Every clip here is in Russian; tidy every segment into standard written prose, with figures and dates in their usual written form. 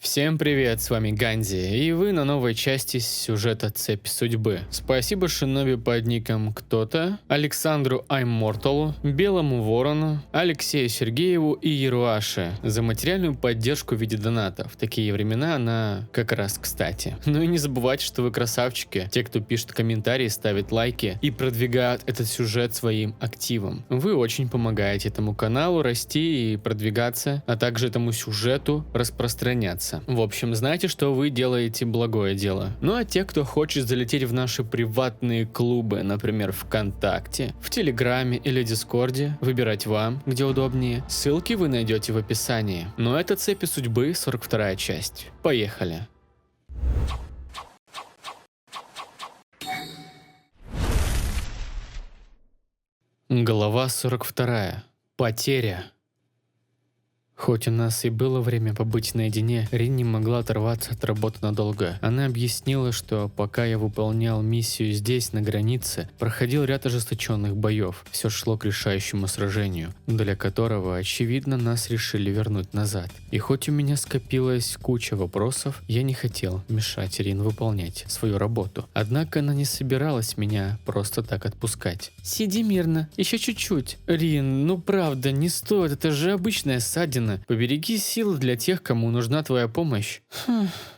Всем привет, с вами Ганзи, и вы на новой части сюжета «Цепь судьбы». Спасибо шиноби под ником Кто-то, Александру Айморталу, Белому Ворону, Алексею Сергееву и Яруаше за материальную поддержку в виде доната. В такие времена она как раз кстати. Ну и не забывайте, что вы красавчики, те, кто пишет комментарии, ставит лайки и продвигают этот сюжет своим активом. Вы очень помогаете этому каналу расти и продвигаться, а также этому сюжету распространяться. В общем, знайте, что вы делаете благое дело. Ну а те, кто хочет залететь в наши приватные клубы, например, ВКонтакте, в Телеграме или Дискорде, выбирать вам, где удобнее. Ссылки вы найдете в описании. Но это «Цепи судьбы», 42 часть. Поехали. Глава 42. Потеря. Хоть у нас и было время побыть наедине, Рин не могла оторваться от работы надолго. Она объяснила, что пока я выполнял миссию здесь, на границе, проходил ряд ожесточенных боев. Все шло к решающему сражению, для которого, очевидно, нас решили вернуть назад. И хоть у меня скопилась куча вопросов, я не хотел мешать Рин выполнять свою работу. Однако она не собиралась меня просто так отпускать. «Сиди мирно, еще чуть-чуть. Рин, ну правда, не стоит, это же обычная ссадина. Побереги силы для тех, кому нужна твоя помощь».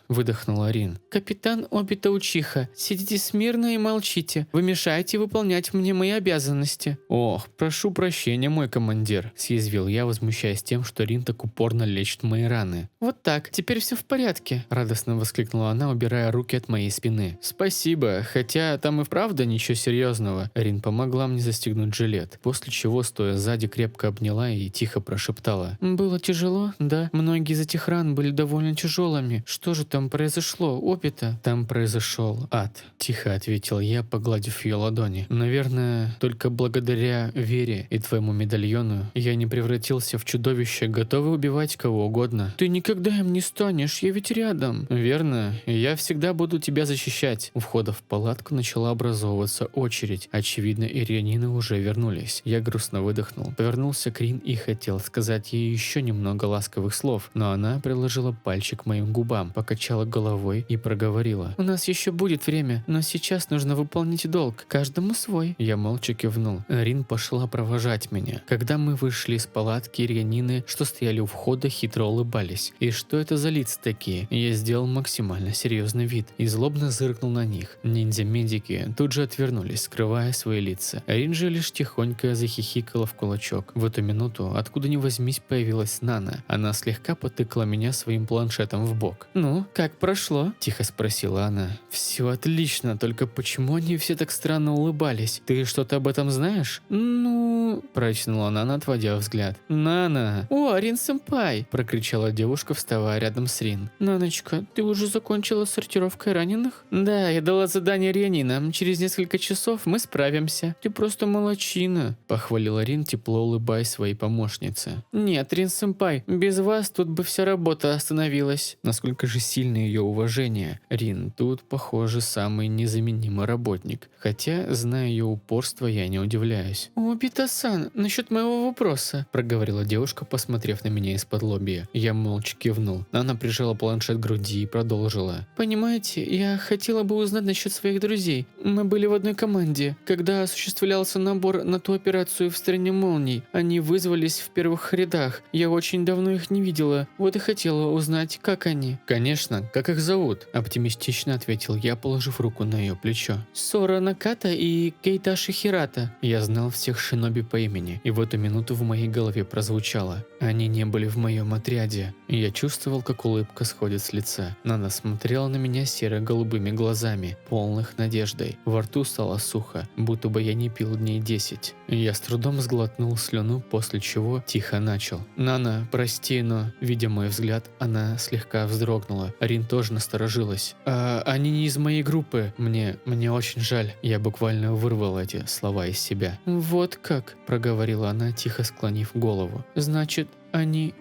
Выдохнула Рин. «Капитан Обита-Учиха, сидите смирно и молчите. Вы мешаете выполнять мне мои обязанности». «Ох, прошу прощения, мой командир», – съязвил я, возмущаясь тем, что Рин так упорно лечит мои раны. «Вот так, теперь все в порядке», – радостно воскликнула она, убирая руки от моей спины. «Спасибо, хотя там и правда ничего серьезного». Рин помогла мне застегнуть жилет, после чего, стоя сзади, крепко обняла и тихо прошептала. «Было тяжело, да? Многие из этих ран были довольно тяжелыми. Что же там произошло, Обита?» «Там произошел ад», – тихо ответил я, погладив ее ладони. «Наверное, только благодаря вере и твоему медальону я не превратился в чудовище, готовый убивать кого угодно». «Ты никогда им не станешь, я ведь рядом». «Верно, я всегда буду тебя защищать». У входа в палатку начала образовываться очередь. Очевидно, ирианины уже вернулись. Я грустно выдохнул, повернулся к Рин и хотел сказать ей еще немного ласковых слов, но она приложила пальчик к моим губам, покачала головой и проговорила. «У нас еще будет время, но сейчас нужно выполнить долг. Каждому свой». Я молча кивнул. Рин пошла провожать меня. Когда мы вышли из палатки, ирианины, что стояли у входа, хитро улыбались. И что это за лица такие? Я сделал максимально серьезный вид и злобно зыркнул на них. Ниндзя-медики тут же отвернулись, скрывая свои лица. Рин же лишь тихонько захихикала в кулачок. В эту минуту, откуда ни возьмись, появилась Нана. Она слегка потыкала меня своим планшетом в бок. «Ну, как прошло?» – тихо спросила она. «Все отлично, только почему они все так странно улыбались? Ты что-то об этом знаешь?» «Ну...» – протянула Нана, отводя взгляд. «Нана!» «О, Рин-сэмпай!» – прокричала девушка, вставая рядом с Рин. «Наночка, ты уже закончила сортировкой раненых?» «Да, я дала задание Рианинам. Через несколько часов мы справимся». «Ты просто молодчина!» – похвалила Рин, тепло улыбаясь своей помощнице. «Нет, Рин-сэмпай, без вас тут бы вся работа остановилась». Насколько же сильно ее уважение. Рин тут, похоже, самый незаменимый работник. Хотя, зная ее упорство, я не удивляюсь. «Обита-сан, насчет моего вопроса», – проговорила девушка, посмотрев на меня из-под лобья. Я молча кивнул. Она прижала планшет к груди и продолжила. «Понимаете, я хотела бы узнать насчет своих друзей. Мы были в одной команде. Когда осуществлялся набор на ту операцию в стране молний, они вызвались в первых рядах. Я очень давно их не видела. Вот и хотела узнать, как они». «Конечно, как их зовут?» – оптимистично ответил я, положив руку на ее плечо. «Сора Наката и Кейташи Хирата». Я знал всех шиноби по имени, и в эту минуту в моей голове прозвучало. Они не были в моем отряде. Я чувствовал, как улыбка сходит с лица. Нана смотрела на меня серо-голубыми глазами, полных надеждой. Во рту стало сухо, будто бы я не пил дней 10. Я с трудом сглотнул слюну, после чего тихо начал. «Нана, прости, но...» Видя мой взгляд, она слегка вздрогнула. Рин тоже насторожилась. «Они не из моей группы. Мне очень жаль». Я буквально вырвал эти слова из себя. «Вот как?» – проговорила она, тихо склонив голову. «Значит, они...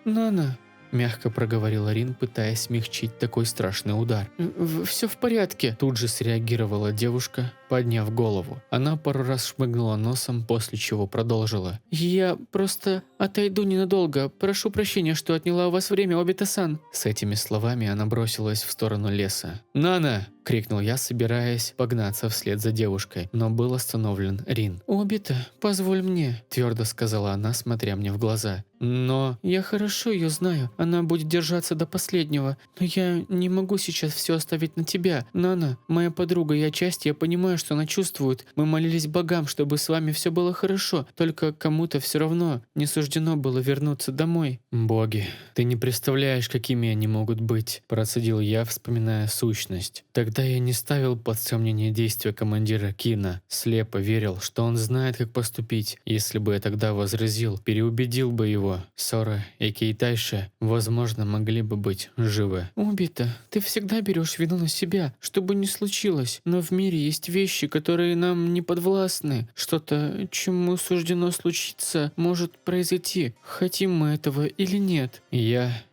Нана...» мягко проговорила Рин, пытаясь смягчить такой страшный удар. «Все в порядке», тут же среагировала девушка, подняв голову. Она пару раз шмыгнула носом, после чего продолжила. «Я просто отойду ненадолго. Прошу прощения, что отняла у вас время, Обита-сан». С этими словами она бросилась в сторону леса. «Нана!» – крикнул я, собираясь погнаться вслед за девушкой, но был остановлен Рин. «Обита, позволь мне», – твердо сказала она, смотря мне в глаза. «Но я хорошо ее знаю, она будет держаться до последнего, но я не могу сейчас все оставить на тебя. Нана, моя подруга и отчасти я понимаю, что она чувствует. Мы молились богам, чтобы с вами все было хорошо, только кому-то все равно не суждено было вернуться домой». «Боги, ты не представляешь, какими они могут быть», – процедил я, вспоминая сущность. Тогда я не ставил под сомнение действия командира Кина, слепо верил, что он знает, как поступить. Если бы я тогда возразил, переубедил бы его, Сора и Кейтайши, возможно, могли бы быть живы. «Обита, ты всегда берешь вину на себя, что бы ни случилось, но в мире есть вещи, которые нам не подвластны. Что-то, чему суждено случиться, может произойти, хотим мы этого или нет».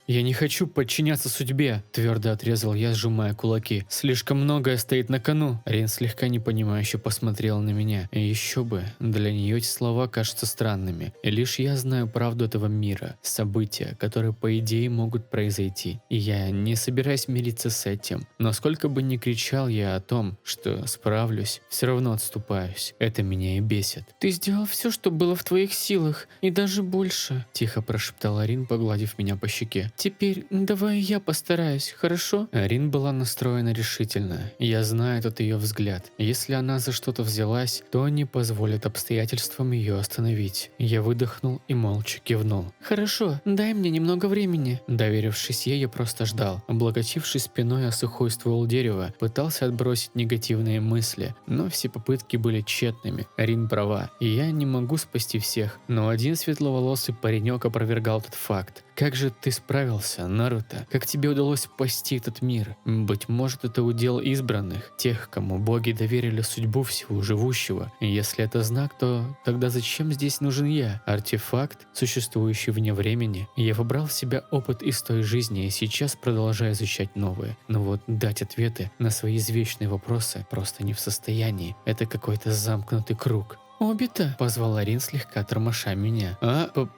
«Я не хочу подчиняться судьбе», – твердо отрезал я, сжимая кулаки. «Слишком многое стоит на кону». Рин слегка непонимающе посмотрела на меня. И еще бы, для нее эти слова кажутся странными. И лишь я знаю правду этого мира, события, которые по идее могут произойти. И я не собираюсь мириться с этим. Но сколько бы ни кричал я о том, что справлюсь, все равно отступаюсь. Это меня и бесит. «Ты сделал все, что было в твоих силах, и даже больше», – тихо прошептала Рин, погладив меня по щеке. «Теперь давай я постараюсь, хорошо?» Рин была настроена решительно. Я знаю этот ее взгляд. Если она за что-то взялась, то не позволит обстоятельствам ее остановить. Я выдохнул и молча кивнул. «Хорошо, дай мне немного времени». Доверившись ей, я просто ждал. Облокотившись спиной о сухой ствол дерева, пытался отбросить негативные мысли, но все попытки были тщетными. Рин права, и я не могу спасти всех. Но один светловолосый паренек опровергал этот факт. «Как же ты справился, Наруто? Как тебе удалось спасти этот мир? Быть может, это удел избранных, тех, кому боги доверили судьбу всего живущего. И если это знак, то тогда зачем здесь нужен я? Артефакт, существующий вне времени? Я вобрал в себя опыт из той жизни и сейчас продолжаю изучать новые. Но вот дать ответы на свои извечные вопросы просто не в состоянии. Это какой-то замкнутый круг». «Обита?» – позвала Рин, слегка тормоша меня.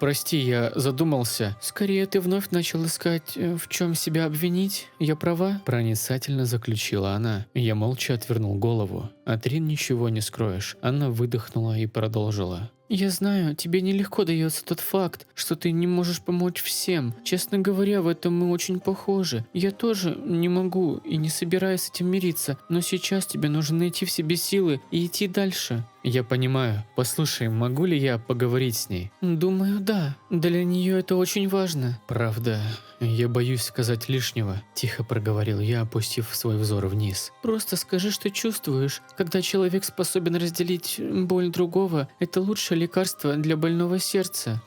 «Прости, я задумался». «Скорее ты вновь начал искать, в чем себя обвинить. Я права?» – проницательно заключила она. Я молча отвернул голову. От Рин ничего не скроешь. Она выдохнула и продолжила. «Я знаю, тебе нелегко дается тот факт, что ты не можешь помочь всем. Честно говоря, в этом мы очень похожи. Я тоже не могу и не собираюсь с этим мириться, но сейчас тебе нужно найти в себе силы и идти дальше». «Я понимаю. Послушай, могу ли я поговорить с ней?» «Думаю, да. Для нее это очень важно». «Правда, я боюсь сказать лишнего», – тихо проговорил я, опустив свой взор вниз. «Просто скажи, что чувствуешь. Когда человек способен разделить боль другого, это лучшее лекарство для больного сердца».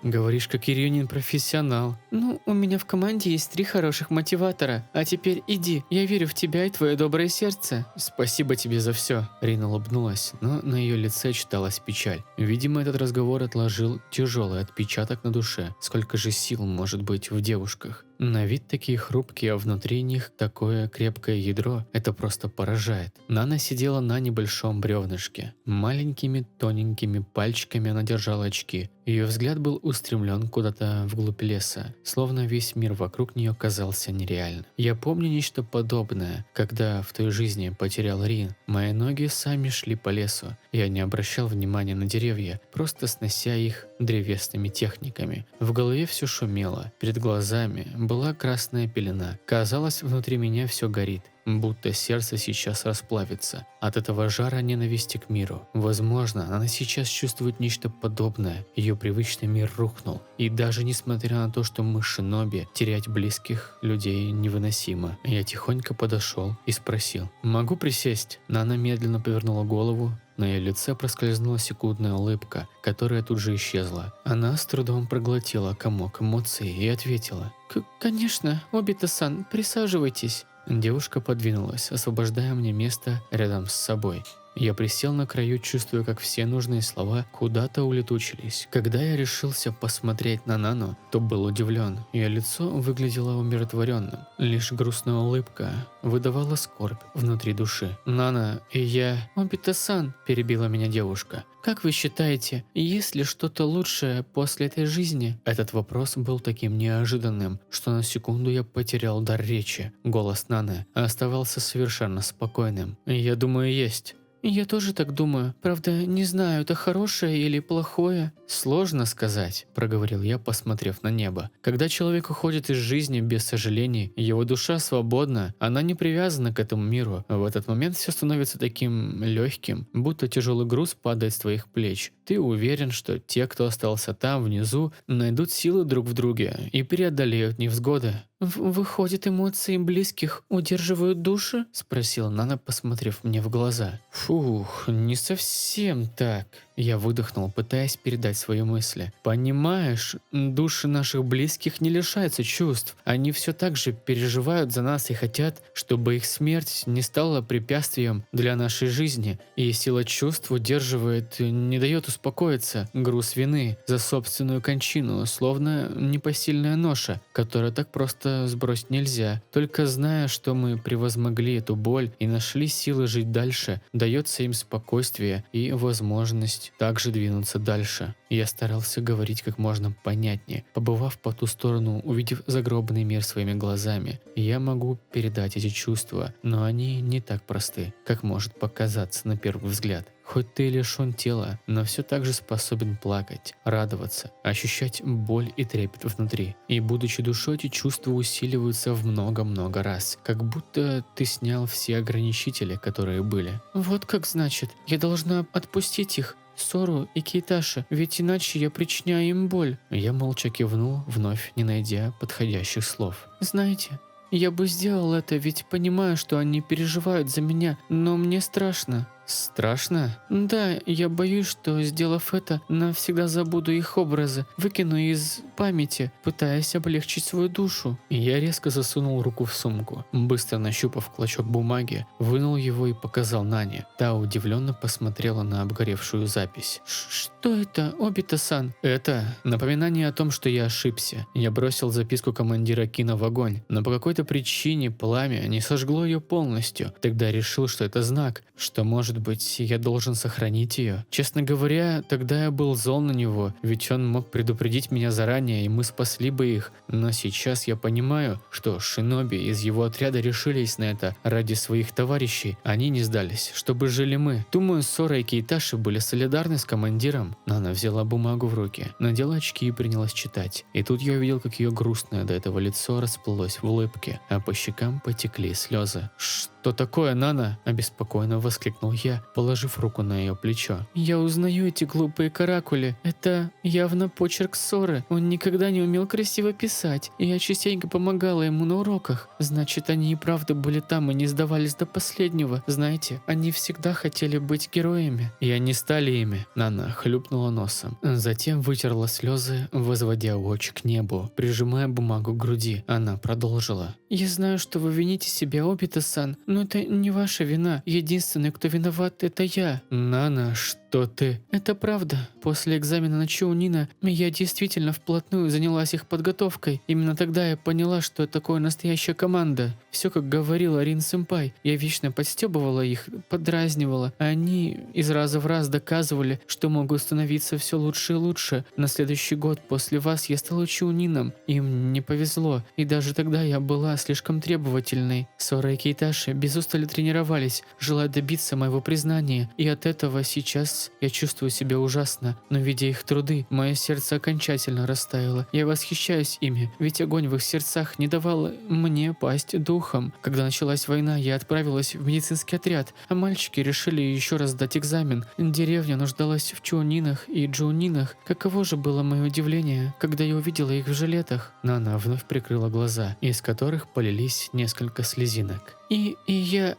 Говоришь, как Ирионин профессионал. «Ну, у меня в команде есть 3 хороших мотиватора. А теперь иди, я верю в тебя и твое доброе сердце». «Спасибо тебе за все». Рин улыбнулась, но на ее лице читалась печаль. Видимо, этот разговор отложил тяжелый отпечаток на душе. Сколько же сил может быть в девушках. На вид такие хрупкие, а внутри них такое крепкое ядро. Это просто поражает. Нана сидела на небольшом бревнышке. Маленькими тоненькими пальчиками она держала очки. Ее взгляд был устремлен куда-то вглубь леса, словно весь мир вокруг нее казался нереальным. Я помню нечто подобное, когда в той жизни потерял Рин. Мои ноги сами шли по лесу. Я не обращал внимания на деревья, просто снося их древесными техниками. В голове все шумело, перед глазами была красная пелена. Казалось, внутри меня все горит, будто сердце сейчас расплавится. От этого жара ненависти к миру. Возможно, она сейчас чувствует нечто подобное. Ее привычный мир рухнул. И даже несмотря на то, что мы шиноби, терять близких людей невыносимо. Я тихонько подошел и спросил: «Могу присесть?» Нана медленно повернула голову. На ее лице проскользнула секундная улыбка, которая тут же исчезла. Она с трудом проглотила комок эмоций и ответила: «Конечно, Обита-сан, присаживайтесь». Девушка подвинулась, освобождая мне место рядом с собой. Я присел на краю, чувствуя, как все нужные слова куда-то улетучились. Когда я решился посмотреть на Нану, то был удивлен. Ее лицо выглядело умиротворенным. Лишь грустная улыбка выдавала скорбь внутри души. «Нана и я...» «Обита-сан», – перебила меня девушка. «Как вы считаете, есть ли что-то лучшее после этой жизни?» Этот вопрос был таким неожиданным, что на секунду я потерял дар речи. Голос Наны оставался совершенно спокойным. «Я думаю, есть». «Я тоже так думаю. Правда, не знаю, это хорошее или плохое». «Сложно сказать», – проговорил я, посмотрев на небо. «Когда человек уходит из жизни без сожалений, его душа свободна, она не привязана к этому миру. В этот момент все становится таким легким, будто тяжелый груз падает с твоих плеч. Ты уверен, что те, кто остался там, внизу, найдут силы друг в друге и преодолеют невзгоды». «Выходит, эмоции близких удерживают души?» – спросила Нана, посмотрев мне в глаза. «Фух, не совсем так». Я выдохнул, пытаясь передать свои мысли. «Понимаешь, души наших близких не лишаются чувств. Они все так же переживают за нас и хотят, чтобы их смерть не стала препятствием для нашей жизни. И сила чувств удерживает, не дает успокоиться. Груз вины за собственную кончину, словно непосильная ноша, которую так просто сбросить нельзя. Только зная, что мы превозмогли эту боль и нашли силы жить дальше, дается им спокойствие и возможность также двинуться дальше». Я старался говорить как можно понятнее. Побывав по ту сторону, увидев загробный мир своими глазами, я могу передать эти чувства, но они не так просты, как может показаться на первый взгляд. Хоть ты лишен тела, но все так же способен плакать, радоваться, ощущать боль и трепет внутри. И будучи душой, эти чувства усиливаются в много-много раз, как будто ты снял все ограничители, которые были. «Вот как значит, я должна отпустить их, Сору и Кейташи, ведь иначе я причиняю им боль». Я молча кивнул, вновь не найдя подходящих слов. «Знаете, я бы сделал это, ведь понимаю, что они переживают за меня, но мне страшно». «Страшно?» «Да, я боюсь, что, сделав это, навсегда забуду их образы, выкину из памяти, пытаясь облегчить свою душу». И я резко засунул руку в сумку, быстро нащупав клочок бумаги, вынул его и показал Нане. Та удивленно посмотрела на обгоревшую запись. «Что это, Обита-сан?» «Это напоминание о том, что я ошибся. Я бросил записку командира Кина в огонь, но по какой-то причине пламя не сожгло ее полностью. Тогда решил, что это знак, что, может быть, я должен сохранить ее. Честно говоря, тогда я был зол на него, ведь он мог предупредить меня заранее, и мы спасли бы их. Но сейчас я понимаю, что шиноби из его отряда решились на это ради своих товарищей. Они не сдались, чтобы жили мы. Думаю, Сора и Кейташи были солидарны с командиром». Нана взяла бумагу в руки, надела очки и принялась читать. И тут я увидел, как ее грустное до этого лицо расплылось в улыбке, а по щекам потекли слезы. «Что такое, Нана?» – обеспокоенно воскликнул я, положив руку на ее плечо. «Я узнаю эти глупые каракули. Это явно почерк Соры. Он никогда не умел красиво писать, и я частенько помогала ему на уроках. Значит, они и правда были там и не сдавались до последнего. Знаете, они всегда хотели быть героями». «И они стали ими», – Нана хлюпнула носом. Затем вытерла слезы, возводя очи к небу, прижимая бумагу к груди. Она продолжила. «Я знаю, что вы вините себя, Обита-сан, но это не ваша вина. Единственный, кто виноват, это я». «Нана, что ты?» «Это правда. После экзамена на Чоунина я действительно вплотную занялась их подготовкой. Именно тогда я поняла, что такое настоящая команда. Все, как говорила Рин-сэмпай. Я вечно подстебывала их, подразнивала. А они из раза в раз доказывали, что могут становиться все лучше и лучше. На следующий год после вас я стала Чоунином. Им не повезло. И даже тогда я была слишком требовательной. Сора и Кейташи без устали тренировались, желая добиться моего признания. И от этого сейчас я чувствую себя ужасно. Но видя их труды, мое сердце окончательно растаяло. Я восхищаюсь ими, ведь огонь в их сердцах не давал мне пасть духом. Когда началась война, я отправилась в медицинский отряд, а мальчики решили еще раз сдать экзамен. Деревня нуждалась в чоунинах и джоунинах. Каково же было мое удивление, когда я увидела их в жилетах. Нана вновь прикрыла глаза, из которых полились несколько слезинок. Я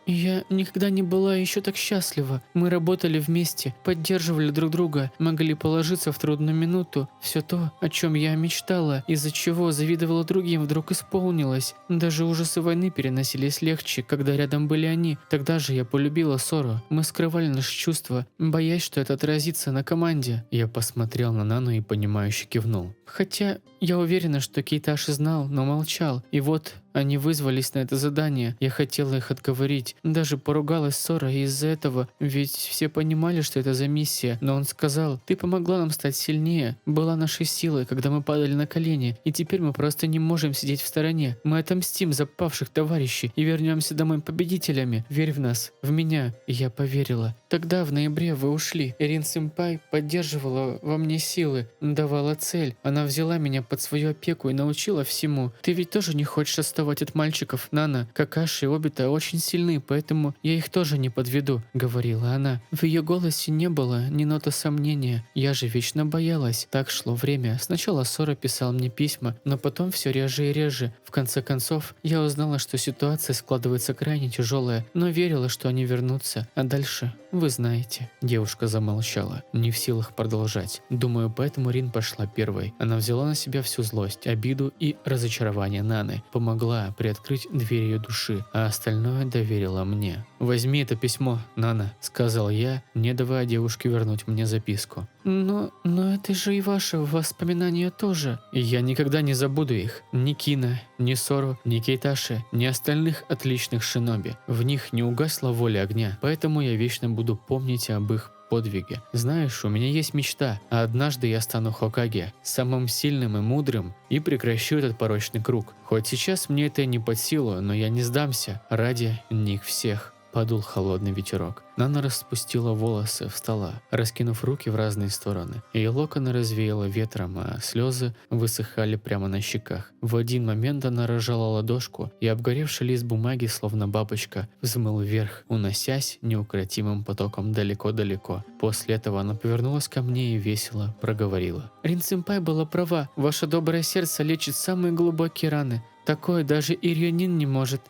никогда не была еще так счастлива. Мы работали вместе, поддерживали друг друга, могли положиться в трудную минуту. Все то, о чем я мечтала, из-за чего завидовала другим, вдруг исполнилось. Даже ужасы войны переносились легче, когда рядом были они. Тогда же я полюбила Сору. Мы скрывали наши чувства, боясь, что это отразится на команде. Я посмотрел на Нану и понимающе кивнул. Хотя я уверена, что Кейташи знал, но молчал. И вот они вызвались на это задание. Я хотела их отговорить. Даже поругалась с Сорой из-за этого, ведь все понимали, что это за миссия. Но он сказал: «Ты помогла нам стать сильнее. Была нашей силой, когда мы падали на колени. И теперь мы просто не можем сидеть в стороне. Мы отомстим за павших товарищей и вернемся домой победителями. Верь в нас, в меня». И я поверила. Тогда, в ноябре, вы ушли. Рин-сэмпай поддерживала во мне силы, давала цель. Она взяла меня под свою опеку и научила всему. Ты ведь тоже не хочешь отставать от мальчиков, Нана. Какаши и Обита очень сильны, поэтому я их тоже не подведу, говорила она. В ее голосе не было ни ноты сомнения. Я же вечно боялась. Так шло время. Сначала Сора писал мне письма, но потом все реже и реже. В конце концов, я узнала, что ситуация складывается крайне тяжелая, но верила, что они вернутся. А дальше, вы знаете. Девушка замолчала, не в силах продолжать. Думаю, поэтому Рин пошла первой. Она взяла на себя всю злость, обиду и разочарование Наны. Помогла приоткрыть дверь ее души, а остальное доверила мне. «Возьми это письмо, Нана», — сказал я, не давая девушке вернуть мне записку. Но это же и ваши воспоминания тоже. И я никогда не забуду их. Ни Кина, ни Сору, ни Кейташи, ни остальных отличных шиноби. В них не угасла воля огня, поэтому я вечно буду помнить об их подвиге. Знаешь, у меня есть мечта, а однажды я стану Хокаге, самым сильным и мудрым, и прекращу этот порочный круг. Хоть сейчас мне это не под силу, но я не сдамся ради них всех. Подул холодный ветерок. Нана распустила волосы, встала, раскинув руки в разные стороны. Ее локоны развеяло ветром, а слезы высыхали прямо на щеках. В один момент она разжала ладошку, и обгоревший лист бумаги, словно бабочка, взмыл вверх, уносясь неукротимым потоком далеко-далеко. После этого она повернулась ко мне и весело проговорила: «Рин-сэмпай была права. Ваше доброе сердце лечит самые глубокие раны. Такое даже Ирьонин не может».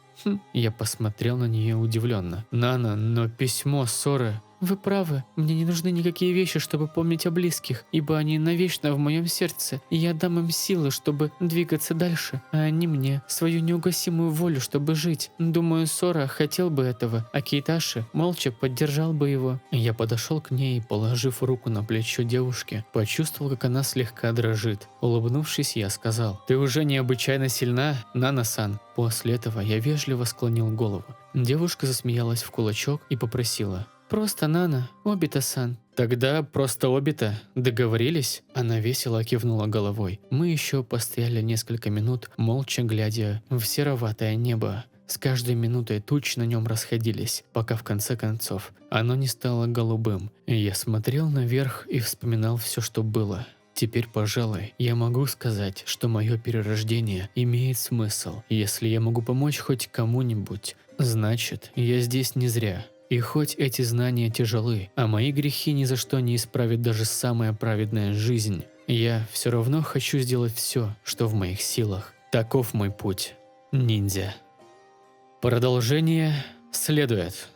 Я посмотрел на нее удивленно. «Нана, но письмо Соры...» «Вы правы, мне не нужны никакие вещи, чтобы помнить о близких, ибо они навечно в моем сердце, и я дам им силы, чтобы двигаться дальше, а они мне свою неугасимую волю, чтобы жить. Думаю, Сора хотел бы этого, а Кейташи молча поддержал бы его». Я подошел к ней и, положив руку на плечо девушки, почувствовал, как она слегка дрожит. Улыбнувшись, я сказал: «Ты уже необычайно сильна, Нана-сан». После этого я вежливо склонил голову. Девушка засмеялась в кулачок и попросила: «Просто Нана, Обита-сан». «Тогда просто Обита. Договорились?» Она весело кивнула головой. Мы еще постояли несколько минут, молча глядя в сероватое небо. С каждой минутой тучи на нем расходились, пока в конце концов оно не стало голубым. Я смотрел наверх и вспоминал все, что было. Теперь, пожалуй, я могу сказать, что мое перерождение имеет смысл. Если я могу помочь хоть кому-нибудь, значит, я здесь не зря. И хоть эти знания тяжелы, а мои грехи ни за что не исправит даже самая праведная жизнь, я все равно хочу сделать все, что в моих силах. Таков мой путь, ниндзя. Продолжение следует.